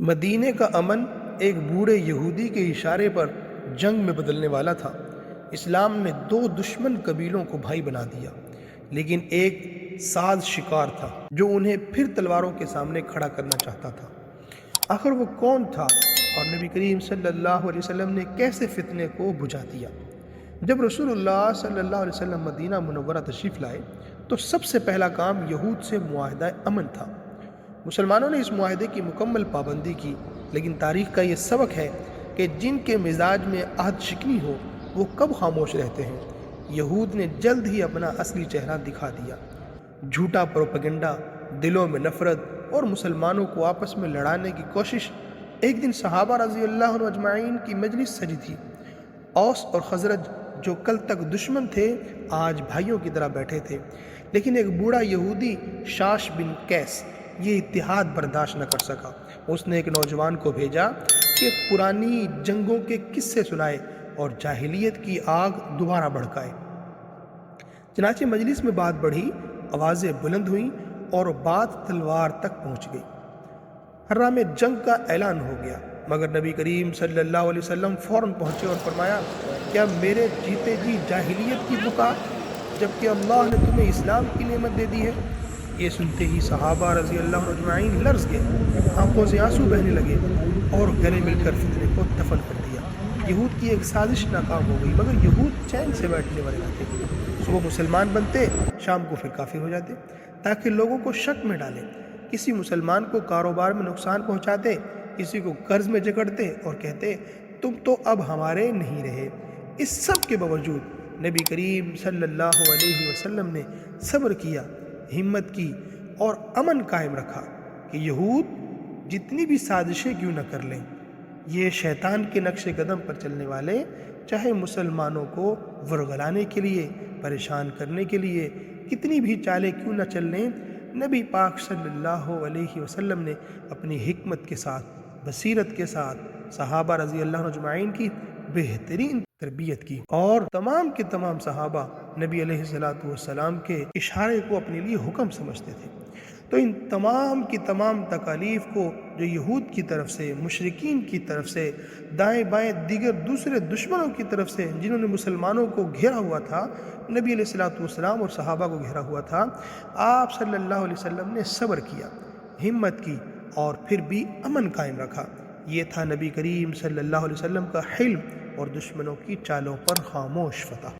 مدینے کا امن ایک بوڑھے یہودی کے اشارے پر جنگ میں بدلنے والا تھا۔ اسلام نے دو دشمن قبیلوں کو بھائی بنا دیا، لیکن ایک ساز شکار تھا جو انہیں پھر تلواروں کے سامنے کھڑا کرنا چاہتا تھا۔ آخر وہ کون تھا اور نبی کریم صلی اللہ علیہ وسلم نے کیسے فتنے کو بجھا دیا؟ جب رسول اللہ صلی اللہ علیہ وسلم مدینہ منورہ تشریف لائے تو سب سے پہلا کام یہود سے معاہدہ امن تھا۔ مسلمانوں نے اس معاہدے کی مکمل پابندی کی، لیکن تاریخ کا یہ سبق ہے کہ جن کے مزاج میں عہد شکنی ہو وہ کب خاموش رہتے ہیں۔ یہود نے جلد ہی اپنا اصلی چہرہ دکھا دیا۔ جھوٹا پروپیگنڈا، دلوں میں نفرت اور مسلمانوں کو آپس میں لڑانے کی کوشش۔ ایک دن صحابہ رضی اللہ عنہ اجمعین کی مجلس سجی تھی۔ اوس اور خزرج جو کل تک دشمن تھے آج بھائیوں کی طرح بیٹھے تھے، لیکن ایک بوڑھا یہودی شاش بن قیس یہ اتحاد برداشت نہ کر سکا۔ اس نے ایک نوجوان کو بھیجا کہ پرانی جنگوں کے قصے سنائے اور جاہلیت کی آگ دوبارہ بھڑکائے۔ چنانچہ مجلس میں بات بڑھی، آوازیں بلند ہوئیں اور بات تلوار تک پہنچ گئی۔ ہررا میں جنگ کا اعلان ہو گیا، مگر نبی کریم صلی اللہ علیہ وسلم فوراً پہنچے اور فرمایا، کیا میرے جیتے جی جاہلیت کی پکار جبکہ اللہ نے تمہیں اسلام کی نعمت دے دی ہے؟ یہ سنتے ہی صحابہ رضی اللہ عنہ اجمعین لرز گئے، آنکھوں سے آنسو بہنے لگے اور گلے مل کر فتنے کو دفن کر دیا۔ یہود کی ایک سازش ناکام ہو گئی، مگر یہود چین سے بیٹھنے والے نہ تھے۔ صبح مسلمان بنتے، شام کو پھر کافر ہو جاتے تاکہ لوگوں کو شک میں ڈالیں۔ کسی مسلمان کو کاروبار میں نقصان پہنچاتے، کسی کو قرض میں جکڑتے اور کہتے تم تو اب ہمارے نہیں رہے۔ اس سب کے باوجود نبی کریم صلی اللہ علیہ وسلم نے صبر کیا، ہمت کی اور امن قائم رکھا کہ یہود جتنی بھی سازشیں کیوں نہ کر لیں، یہ شیطان کے نقش قدم پر چلنے والے چاہے مسلمانوں کو ورغلانے کے لیے، پریشان کرنے کے لیے کتنی بھی چالیں کیوں نہ چل لیں، نبی پاک صلی اللہ علیہ وسلم نے اپنی حکمت کے ساتھ، بصیرت کے ساتھ صحابہ رضی اللہ عنہ اجمعین کی بہترین تربیت کی، اور تمام کے تمام صحابہ نبی علیہ الصلوۃ والسلام کے اشارے کو اپنے لیے حکم سمجھتے تھے۔ تو ان تمام کی تمام تکالیف کو جو یہود کی طرف سے، مشرکین کی طرف سے، دائیں بائیں دیگر دوسرے دشمنوں کی طرف سے جنہوں نے مسلمانوں کو گھیرا ہوا تھا، نبی علیہ الصلوۃ والسلام اور صحابہ کو گھیرا ہوا تھا، آپ صلی اللہ علیہ وسلم نے صبر کیا، ہمت کی اور پھر بھی امن قائم رکھا۔ یہ تھا نبی کریم صلی اللہ علیہ وسلم کا حلم اور دشمنوں کی چالوں پر خاموش فتح۔